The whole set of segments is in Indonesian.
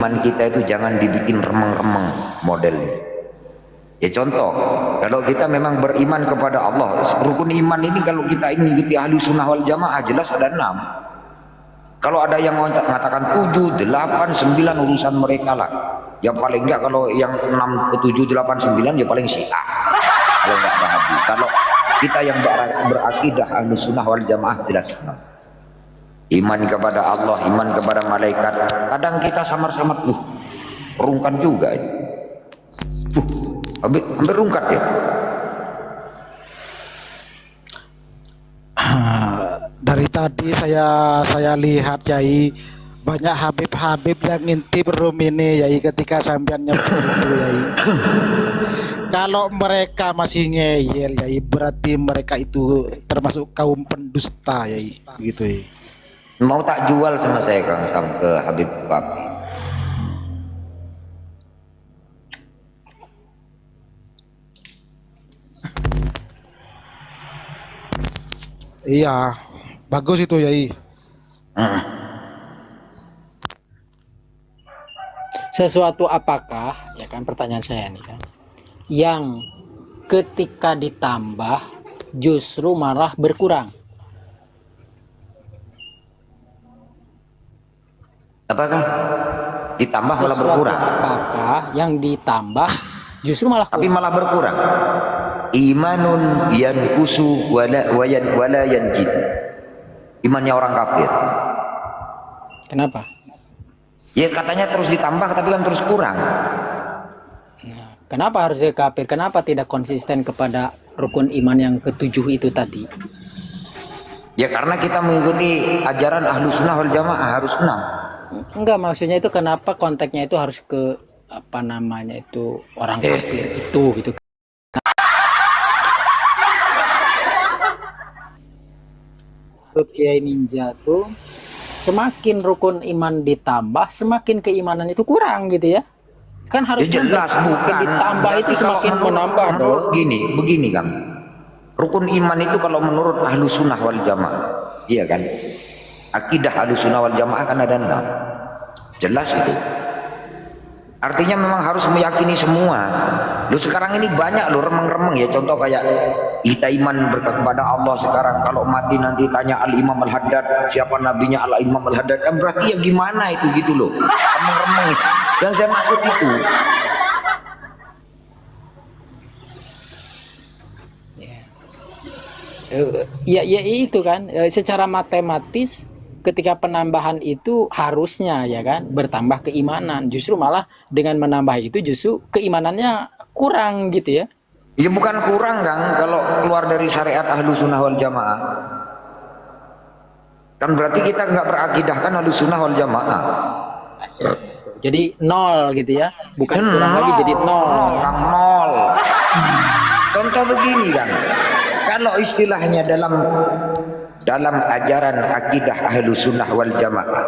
iman kita itu jangan dibikin remeng-remeng modelnya. Ya contoh, kalau kita memang beriman kepada Allah, rukun iman ini kalau kita ikuti ahli sunnah wal jamaah jelas ada 6. Kalau ada yang mengatakan 7, 8, 9 urusan mereka lah. Yang paling enggak kalau yang 6, 7, 8, 9 ya paling Syiah. Kalau enggak Wahabi. Kalau kita yang berakidah ahli sunnah wal jamaah jelas 6. Iman kepada Allah, iman kepada malaikat. Kadang kita samar-samar rungkan juga. Hampir rungkat ya. Dari tadi saya lihat Yai, banyak Habib-Habib yang ngintip room ini Yai ketika sampean nyebut itu Yai. Kalau mereka masih ngeyel Yai, berarti mereka itu termasuk kaum pendusta Yai, gitu Yai. Mau tak jual sama saya Kang Sam ke Habib Papi. Iya, bagus itu Yai. Sesuatu apakah, ya kan pertanyaan saya nih kan, yang ketika ditambah justru malah berkurang? Apakah ditambah malah Sesuatu berkurang? apakah yang ditambah justru malah Tapi kurang? malah berkurang. Imanun yankusu wala yanjid. Imannya orang kafir. Kenapa? Ya katanya terus ditambah tapi kan terus kurang. Nah, kenapa harus kafir? Kenapa tidak konsisten kepada rukun iman yang ketujuh itu tadi? Ya karena kita mengikuti ajaran ahlu sunnah wal jamaah harus 6. Enggak, maksudnya itu kenapa konteksnya itu harus ke apa namanya itu orang kafir itu gitu. Menurut Kiai Ninja tuh semakin rukun iman ditambah semakin keimanan itu kurang gitu ya. Kan harus Ya jelas bukan ditambah itu semakin menambah dong. Begini kan. Rukun iman itu kalau menurut ahlu sunnah wal jamaah, iya kan? Akidah ahlu sunnah wal jamaah kan ada 6. Jelas itu. Artinya memang harus meyakini semua. Lu sekarang ini banyak lu remeng-remeng ya. Contoh kayak kita iman kepada Allah sekarang. Kalau mati nanti tanya Al-Imam Al-Haddad. Siapa nabinya Al-Imam Al-Haddad. Kan berarti ya gimana itu gitu loh. Remeng-remeng. Yang saya maksud itu. Ya itu kan. Secara matematis ketika penambahan itu harusnya ya kan bertambah keimanan, justru malah dengan menambah itu justru keimanannya kurang gitu ya. Ya bukan kurang Kang kalau keluar dari syariat ahlu sunnah wal jamaah. Kan berarti kita nggak berakidahkan ahlu sunnah wal jamaah. Jadi 0 gitu ya, bukan kurang lagi jadi 0. Kang 0. Contoh begini kan, kalau istilahnya dalam ajaran akidah ahlu sunnah wal jamaah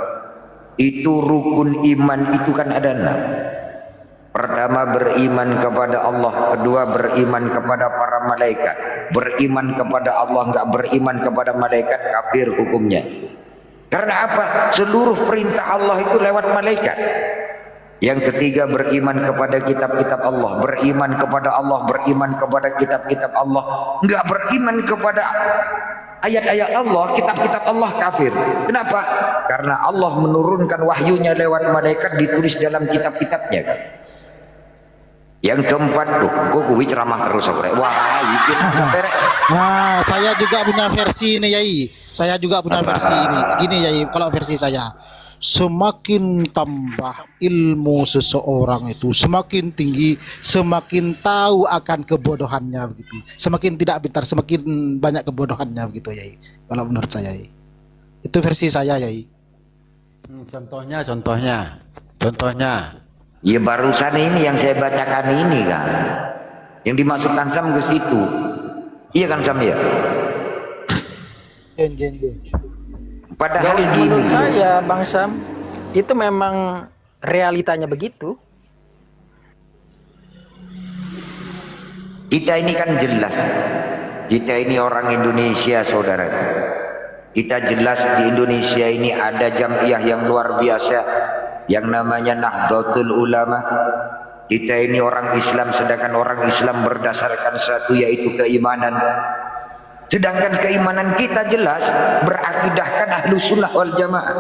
itu rukun iman itu kan ada 6. Pertama beriman kepada Allah, kedua beriman kepada para malaikat. Beriman kepada Allah enggak beriman kepada malaikat kafir hukumnya. Karena apa? Seluruh perintah Allah itu lewat malaikat. Yang ketiga beriman kepada kitab-kitab Allah, beriman kepada Allah, beriman kepada kitab-kitab Allah, enggak beriman kepada ayat-ayat Allah, kitab-kitab Allah kafir. Kenapa? Karena Allah menurunkan wahyunya lewat malaikat ditulis dalam kitab-kitabnya kan. Yang keempat tuh, kok kuwi ceramah terus sore. Wah, bikin perek. Nah, saya juga punya versi ini Yai. Saya juga punya versi ini. Gini Yai, kalau versi saya, semakin tambah ilmu seseorang itu semakin tinggi, semakin tahu akan kebodohannya begitu. Semakin tidak pintar, semakin banyak kebodohannya begitu Yai. Kalau menurut saya Yai. Itu versi saya Yai. Contohnya. Ya barusan ini yang saya bacakan ini kan. Yang dimasukkan Sam ke situ. Iya kan Sam ya? Padahal gini. Menurut saya Bang Sam itu memang realitanya begitu. Kita ini kan jelas. Kita ini orang Indonesia saudara. Kita jelas di Indonesia ini ada jamiah yang luar biasa. yang namanya Nahdlatul Ulama. Kita ini orang Islam, sedangkan orang Islam berdasarkan satu yaitu keimanan. Sedangkan keimanan kita jelas berakidahkan ahlu sunnah wal jamaah.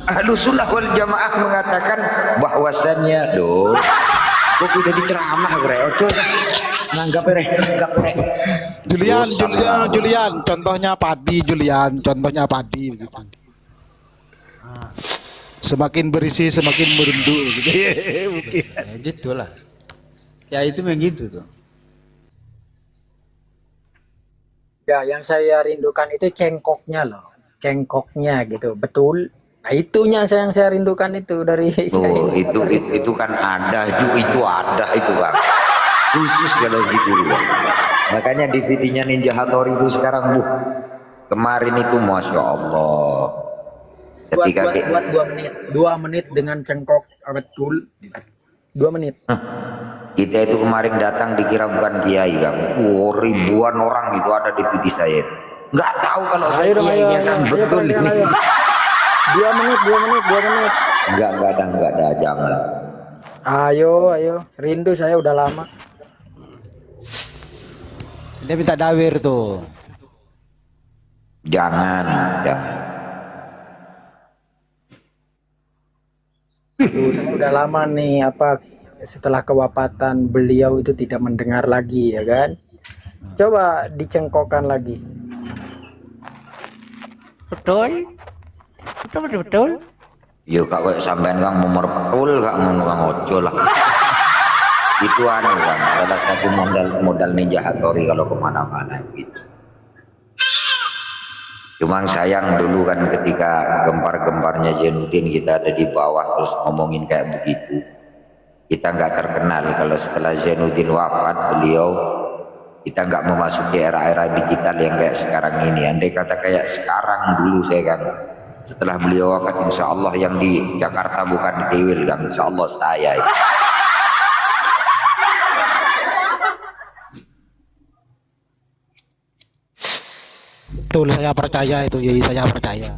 Ahlu sunnah wal jamaah mengatakan bahwasannya doh. Kok udah diceramah gue, ojo nganggap re. Julian, contohnya padi begitu. Semakin berisi semakin merunduk gitu. Mungkin. Ya gitulah. Ya itu memang gitu tuh. Ya, yang saya rindukan itu cengkoknya gitu, betul. Nah, itunya yang saya rindukan itu dari Oh, itu kan ada, itu ada itu Bang. Khusus kalau gitu Bang. Makanya DVD-nya Ninja Hattori itu sekarang kemarin itu Masya Allah. Ketika buat 2 menit dengan cengkok betul. 2 menit. Kita itu kemarin datang dikira bukan kiai Bang. Ribuan orang itu ada di video saya. Nggak tahu kalau saya kiainya kan betul ini. 2 menit. Enggak ada, jangan. Ayo, rindu saya udah lama. Dia minta dawir tuh. Jangan. Saya udah lama nih setelah kewafatan beliau itu tidak mendengar lagi ya kan. Coba dicengkokkan lagi. Betul. Yo kak sampean Kang nomor betul kak ngono Kang ojo lah. Itu Kang salah satu modal Ninja Hattori kalau kemana-mana gitu. Cuma sayang dulu kan ketika gempar-gemparnya Zainuddin kita ada di bawah terus ngomongin kayak begitu. Kita nggak terkenal kalau setelah Zainuddin wafat beliau kita nggak memasuki era-era digital yang kayak sekarang ini. Andai kata kayak sekarang dulu saya kan setelah beliau wafat insya Allah yang di Jakarta bukan Kiwil kan insya Allah saya. Betul, saya percaya itu, Yai, saya percaya.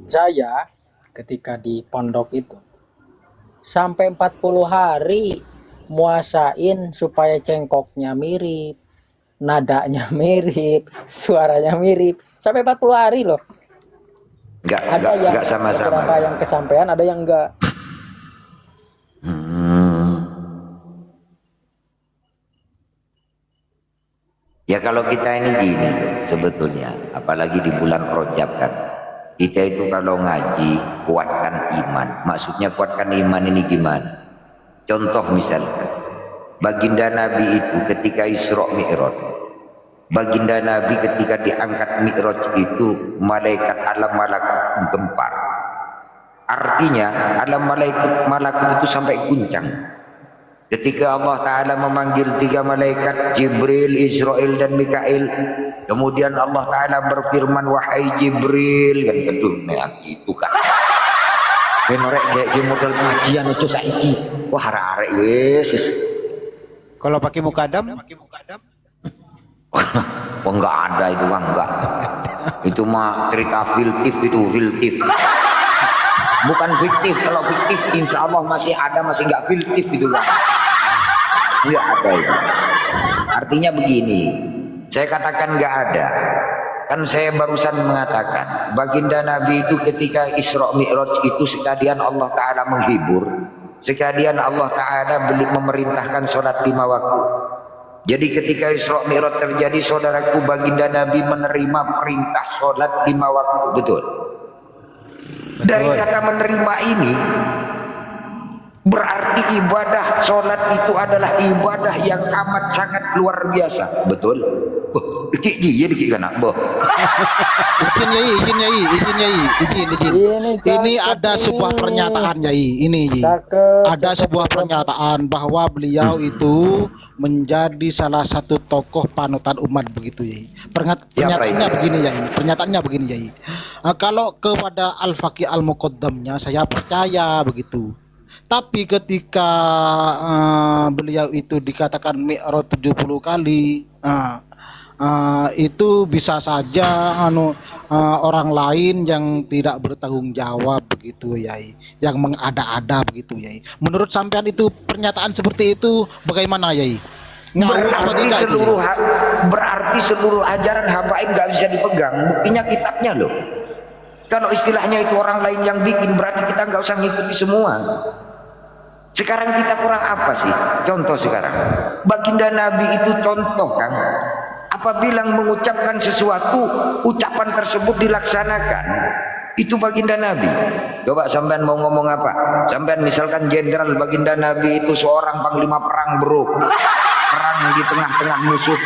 Saya ketika di pondok itu sampai 40 hari muasain supaya cengkoknya mirip, nadanya mirip, suaranya mirip. Sampai 40 hari loh. Enggak sama-sama. Beberapa yang kesampaian, ada yang enggak. Ya kalau kita ini gini sebetulnya, apalagi di bulan Rajab kan, kita itu kalau ngaji kuatkan iman. Maksudnya kuatkan iman ini gimana? Contoh misalkan, baginda Nabi itu ketika Isra Mi'raj, baginda Nabi ketika diangkat Mi'raj itu malaikat alam malakut gempar. Artinya alam malakut itu sampai guncang. Ketika Allah Ta'ala memanggil 3 malaikat Jibril, Israel dan Mikail, kemudian Allah Ta'ala berfirman wahai Jibril kan kedungnya gitu kan menorek kayak model pengajian itu saiki wah arek Yesus Kalau pakai mukadam? oh enggak ada itu Bang, enggak itu mah cerita fiktif bukan fiktif. Kalau fiktif insya Allah masih ada, masih enggak fiktif itu Bang. Enggak ada itu. Artinya begini, saya katakan enggak ada. Kan saya barusan mengatakan, baginda Nabi itu ketika Isra Mi'raj itu sekalian Allah Ta'ala menghibur, sekalian Allah Ta'ala memerintahkan sholat 5 waktu. Jadi ketika Isra Mi'raj terjadi, saudaraku, baginda Nabi menerima perintah sholat 5 waktu, betul? Dari kata menerima ini berarti ibadah sholat itu adalah ibadah yang amat sangat luar biasa, betul? Iya dikit kan boh. Izin Yai. Ini ada sebuah pernyataan Yai. Ini ada sebuah pernyataan bahwa beliau itu menjadi salah satu tokoh panutan umat begitu Yai. Pernyataannya begini Yai. Kalau kepada Al-Faqih Al-Muqaddamnya saya percaya begitu. Tapi ketika beliau itu dikatakan Mi'raj 70 kali, itu bisa saja orang lain yang tidak bertanggung jawab begitu Yai, yang mengada-ada begitu Yai. Menurut sampean itu pernyataan seperti itu bagaimana Yai? Ngawur atau Berarti tidak itu, seluruh Yai? berarti seluruh ajaran habaib nggak bisa dipegang. Buktinya kitabnya loh. Kalau istilahnya itu orang lain yang bikin, berarti kita nggak usah ngikuti semua. Sekarang kita kurang apa sih? Contoh sekarang, baginda Nabi itu contoh kan. Apabila mengucapkan sesuatu, ucapan tersebut dilaksanakan. Itu baginda Nabi. Coba sampean mau ngomong apa? Sampean misalkan jenderal, baginda Nabi itu seorang panglima perang bro. Perang di tengah-tengah musuh.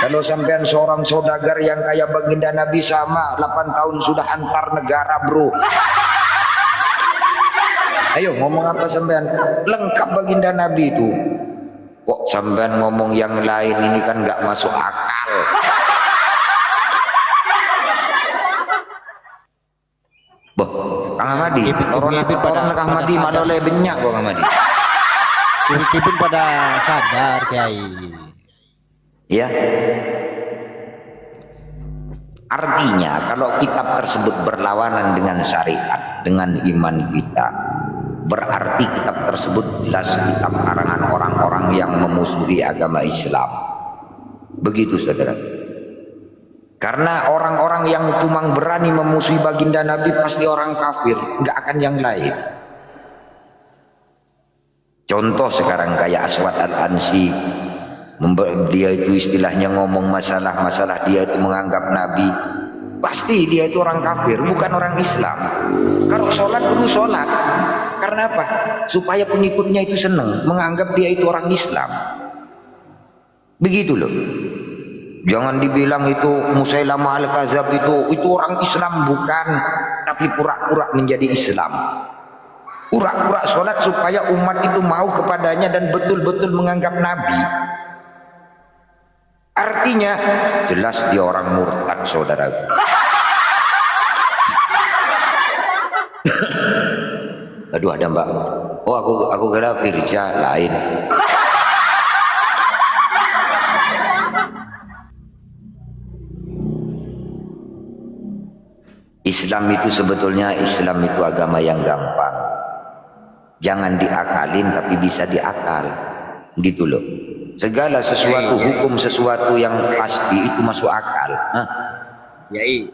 Kalau sampean seorang saudagar yang kayak baginda Nabi sama 8 tahun sudah antar negara bro. Ayo ngomong apa sampean? Lengkap baginda Nabi itu. Kok sampean ngomong yang lain ini kan nggak masuk akal. Boh, Kang Ahmadi, orang Kang Ahmadi malah lebih banyak kok Kang Ahmadi. Kibin pada sadar Kiai. Ya. Artinya kalau kitab tersebut berlawanan dengan syariat, dengan iman kita, berarti kitab tersebut jelas kitab karangan orang-orang yang memusuhi agama Islam. Begitu saudara. Karena orang-orang yang cuma berani memusuhi baginda Nabi pasti orang kafir, nggak akan yang lain. Contoh sekarang kayak Aswad Al-Ansi, dia itu istilahnya ngomong masalah-masalah, dia itu menganggap Nabi, pasti dia itu orang kafir, bukan orang Islam. Kalau sholat perlu sholat, karena apa? Supaya pengikutnya itu senang, menganggap dia itu orang Islam. Begitu loh. Jangan dibilang itu Musailamah Al-Kadzab itu orang Islam, bukan, tapi pura-pura menjadi Islam. Pura-pura sholat supaya umat itu mau kepadanya dan betul-betul menganggap Nabi. Artinya jelas dia orang murtad saudara. Aduh ada mbak. Oh aku kira Firja lain. Islam itu sebetulnya Islam itu agama yang gampang. Jangan diakalin tapi bisa diakal. Gitu loh. Segala sesuatu, hukum sesuatu yang pasti itu masuk akal. Hah? Yai,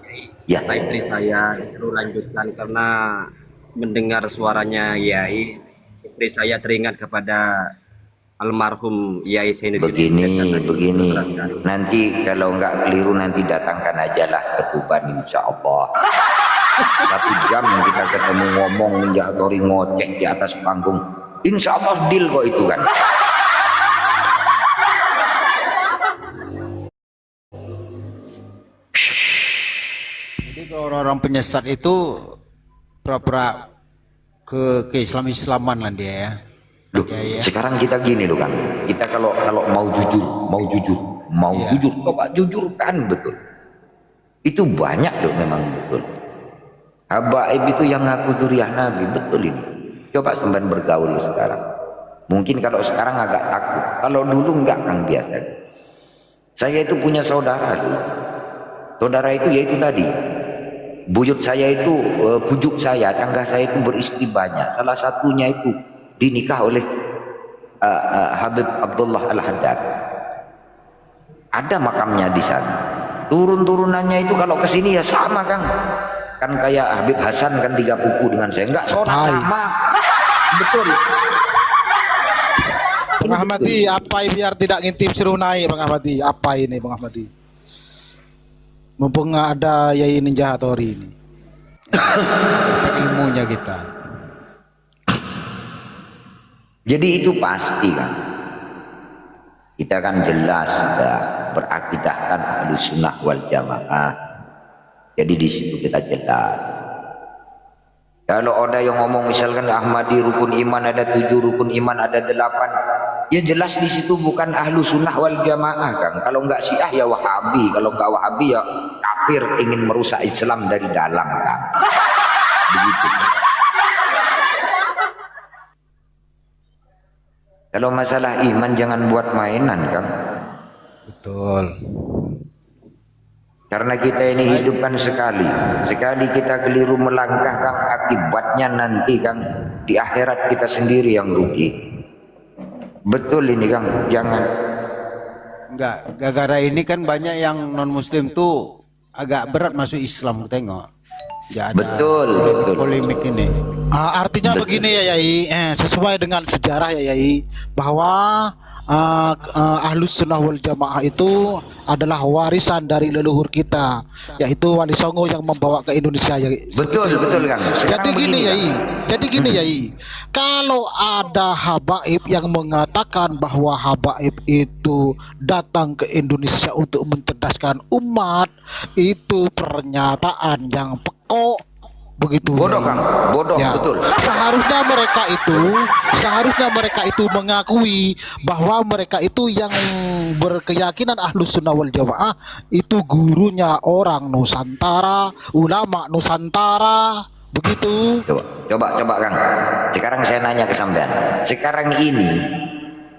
Ya. kata istri saya disuruh lanjutkan karena mendengar suaranya Yai, istri saya teringat kepada almarhum Yai Zainuddin. Begini. Nanti kalau nggak keliru nanti datangkan aja lah ke Tuban insya Allah. 1 jam kita ketemu ngomong menjahtori ngoceh di atas panggung. Insya Allah deal kok itu kan. Jadi kalau orang-orang penyesat itu pura-pura ke Islam-Islaman lah dia ya. Loh, Kiai ya. sekarang kita gini loh kan. Kita kalau mau Iya. jujur, coba jujurkan betul. Itu banyak loh memang betul. Habaib itu yang ngaku duriah Nabi, betul ini. Coba sampean bergaul sekarang. Mungkin kalau sekarang agak takut. Kalau dulu enggak kan biasa. Saya itu punya saudara dulu. Saudara itu yaitu tadi. Buyut saya itu, bujuk saya, tangga saya itu beristri banyak. Salah satunya itu dinikah oleh Habib Abdullah Al-Haddad. Ada makamnya di sana. Turun-turunannya itu kalau kesini ya sama Kang. Kan kayak Habib Hasan kan 3 pupu dengan saya. Enggak sholat sama. Betul. Bang Ahmadi, apa biar tidak ngintip suruh naik Bang Ahmadi? Apa ini Bang Ahmadi? Mumpung ada Yai Ninja Hattori ini. Dapat ilmunya kita. Jadi itu pasti kan. Kita kan jelas sudah berakidahkan Ahlus Sunnah wal Jamaah. Jadi di situ kita jelas. Kalau ada yang ngomong misalkan Ahmadi rukun iman ada 7, rukun iman ada 8, ya jelas di situ bukan Ahlus Sunnah wal Jamaah Kang. Kalau enggak Syiah ya Wahabi, kalau enggak Wahabi ya kafir, ingin merusak Islam dari dalam Kang. Begitu. Kalau masalah iman jangan buat mainan Kang. Betul. Karena kita ini hidup kan sekali. Sekali kita keliru melangkah Kang, akibatnya nanti Kang di akhirat kita sendiri yang rugi. Betul ini Kang, jangan. Enggak, gara-gara ini kan banyak yang non muslim tuh agak berat masuk Islam, tengok. Ya ada Betul, betul. polemik ini. Artinya begini ya Yai, sesuai dengan sejarah ya Yai, bahwa Ahlus Sunnah wal Jamaah itu adalah warisan dari leluhur kita, yaitu Wali Songo yang membawa ke Indonesia ya. Betul, betul Kang. Jadi gini begini, Yai, jadi gini Yai, kalau ada habaib yang mengatakan bahwa habaib itu datang ke Indonesia untuk mencerdaskan umat, itu pernyataan yang pekok begitu. Bodoh Kang, bodoh, Ya. betul. Seharusnya mereka itu mengakui bahwa mereka itu yang berkeyakinan Ahlus Sunnah wal Jamaah itu gurunya orang Nusantara, ulama Nusantara, begitu. Coba Kang. Sekarang saya nanya ke sampean. Sekarang ini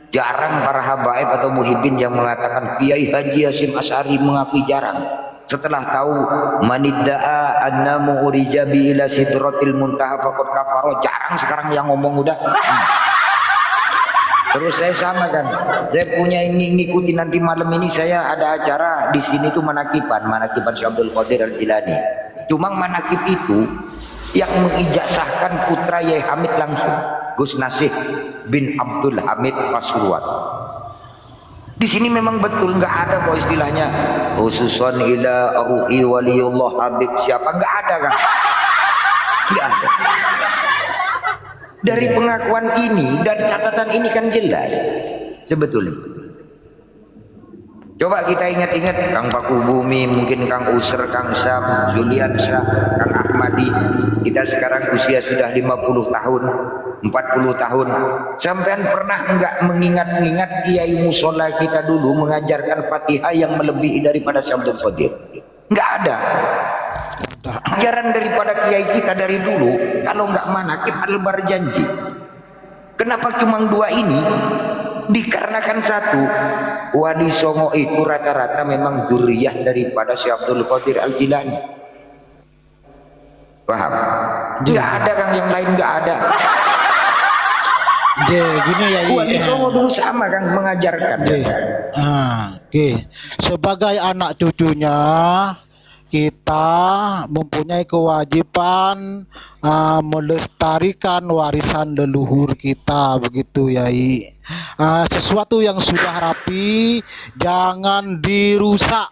jarang para habaib atau muhibbin yang mengatakan Kiai Haji Hasyim Asy'ari mengakui jarang. Setelah tahu manidda'a annamu urijabi ila sidratil muntaha faqad kafara, jarang sekarang yang ngomong udah. Terus saya sama Kan, saya punya ini ngikuti nanti malam ini saya ada acara di sini tuh manakiban Syekh Abdul Qadir Al-Jilani. Cuma manakib itu yang mengijazahkan putra Yai Hamid langsung, Gus Nasih bin Abdul Hamid Pasuruan. Di sini memang betul nggak ada kok istilahnya khususon ila ruhi waliullah Habib siapa, nggak ada Kan, nggak ada. Dari pengakuan ini, dari catatan ini kan jelas sebetulnya. Coba kita ingat-ingat Kang Paku Bumi, mungkin Kang Usr, Kang Sam, Julian Syah, Kang Ahmadi. Kita sekarang usia sudah 50 tahun, 40 tahun. Sampean pernah enggak mengingat-ingat kiai musola kita dulu mengajarkan Fatihah yang melebihi daripada Syekh Abdul Qadir? Enggak ada. Ajaran daripada kiai kita dari dulu, kalau enggak manakib lebar janji. Kenapa cuma dua ini? Dikarenakan satu, Wali Songo itu rata-rata memang dzurriyyah daripada Syekh Abdul Qadir Al-Jilani. Paham? Enggak ada Kang, yang lain enggak ada. Gini ya Wali Songo dulu sama Kang mengajarkan. Sebagai anak cucunya kita mempunyai kewajiban melestarikan warisan leluhur kita, begitu Yai. Sesuatu yang sudah rapi jangan dirusak.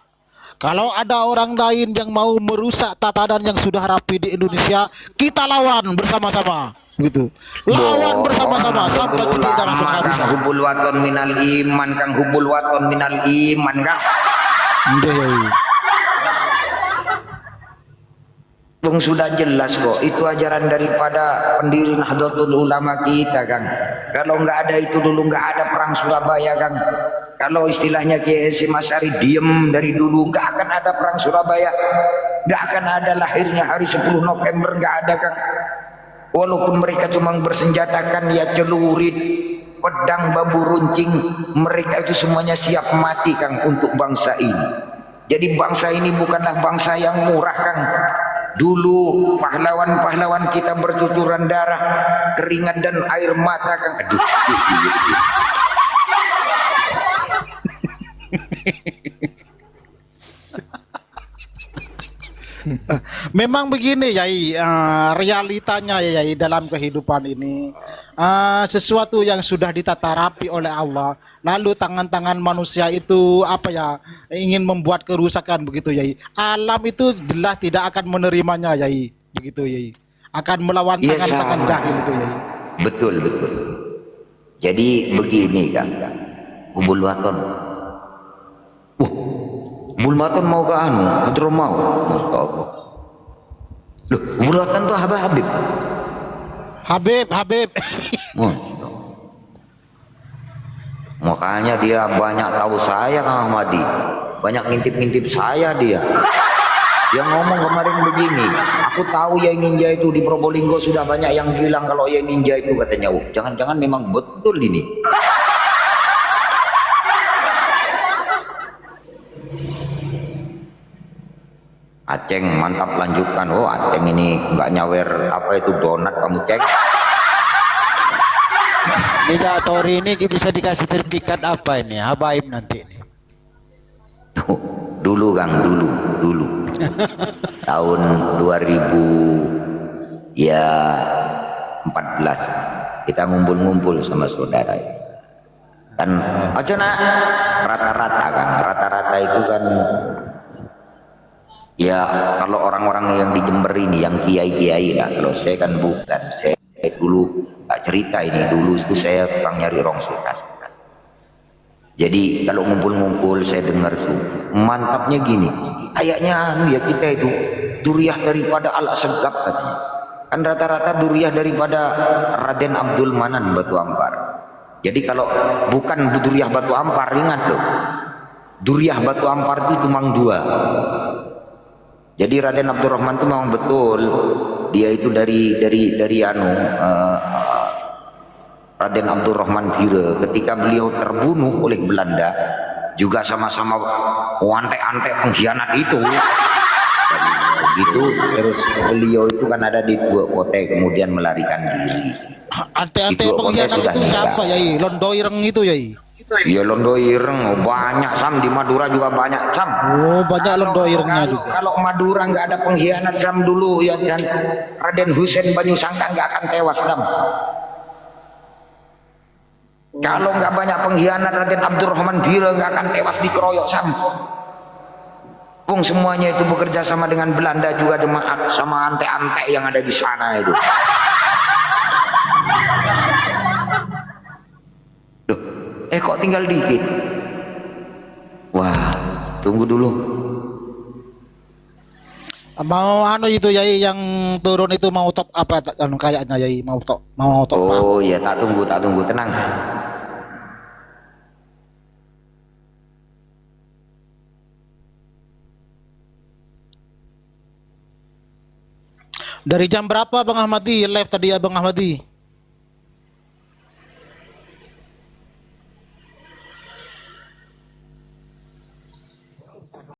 Kalau ada orang lain yang mau merusak tatanan yang sudah rapi di Indonesia, kita lawan bersama-sama, gitu. Lawan bersama-sama sampai titik darah penghabisan. Kang hubul waton minal iman, Kang hubul waton minal iman, Kang. Yai. Bung sudah jelas kok, itu ajaran daripada pendiri Nahdlatul Ulama kita Kang. Kalau nggak ada itu dulu nggak ada perang Surabaya Kang. Kalau istilahnya Kiai Hasyim Asy'ari diem dari dulu, nggak akan ada perang Surabaya, nggak akan ada lahirnya hari 10 November, nggak ada Kang. Walaupun mereka cuma bersenjatakan ya celurit, pedang, bambu runcing, mereka itu semuanya siap mati Kang untuk bangsa ini. Jadi bangsa ini bukanlah bangsa yang murah Kang. Dulu pahlawan-pahlawan kita bercucuran darah, keringat dan air mata Kang. Aduh. Memang begini Yai, realitanya ya Yai dalam kehidupan ini, sesuatu yang sudah ditata rapi oleh Allah, lalu tangan-tangan manusia itu apa ya, ingin membuat kerusakan, begitu Yai. Alam itu jelas tidak akan menerimanya Yai, begitu Yai. Akan melawan tangan-tangan jahil itu Yai. Betul. Jadi begini Kang, Hubul Waton. Hubul Waton mau ke anu, atau mau? Masya Allah. Loh, Hubul Waton tuh Habib. Makanya dia banyak tahu saya Kang Ahmadi, banyak ngintip-ngintip saya dia. Dia ngomong kemarin begini, aku tahu ya ninja itu di Probolinggo sudah banyak yang bilang kalau ya ninja itu katanya, jangan-jangan memang betul ini. Aceng mantap, lanjutkan. Oh Aceng ini nggak nyawer apa itu donat kamu cek. Ini Cak Tori ini bisa dikasih sertifikat apa ini? Habaib nanti ini. Dulu Kang, dulu tahun 2000 ya 14 kita ngumpul-ngumpul sama saudara kan aja nak rata-rata Kang, rata-rata itu kan ya kalau orang-orang yang di Jember ini yang kiai-kiai lah, kalau saya kan bukan, saya dulu tak cerita ini, dulu itu saya tukang nyari rongsokan. Jadi kalau ngumpul-ngumpul saya dengar tuh mantapnya gini, kayaknya anu ya kita itu duriah daripada Al-Segaf katanya. Kan rata-rata duriah daripada Raden Abdul Manan Batu Ampar. Jadi kalau bukan duriah Batu Ampar, ingat loh, duriah Batu Ampar itu cuma 2. Jadi Raden Abdurrahman itu memang betul dia itu dari Raden Abdurrahman Bire, ketika beliau terbunuh oleh Belanda juga sama-sama antek-antek pengkhianat itu. Dan begitu terus beliau itu kan ada di Dua Kote kemudian melarikan diri. Ante-ante Di Dua Kote pengkhianat sudah itu siapa nikah. Yai? Londo Ireng itu Yai. Ya Londo Ireng banyak Sam, di Madura juga banyak Sam. Oh, banyak Londo Irengnya juga. Kalau Madura nggak ada pengkhianat Sam dulu ya, dan Raden Husein Banyusangka nggak akan tewas Sam. Kalau nggak banyak pengkhianat Raden Abdurrahman Bire nggak akan tewas dikeroyok Sam. Pung semuanya itu bekerja sama dengan Belanda juga sama antek-antek yang ada di sana itu. Duh, kok tinggal dikit? Wah, tunggu dulu. Mau anu itu Yai yang turun itu mau top apa anu kayaknya Yai mau top Oh ya tak tunggu tenang. Dari jam berapa Bang Ahmadi live tadi ya Bang Ahmadi?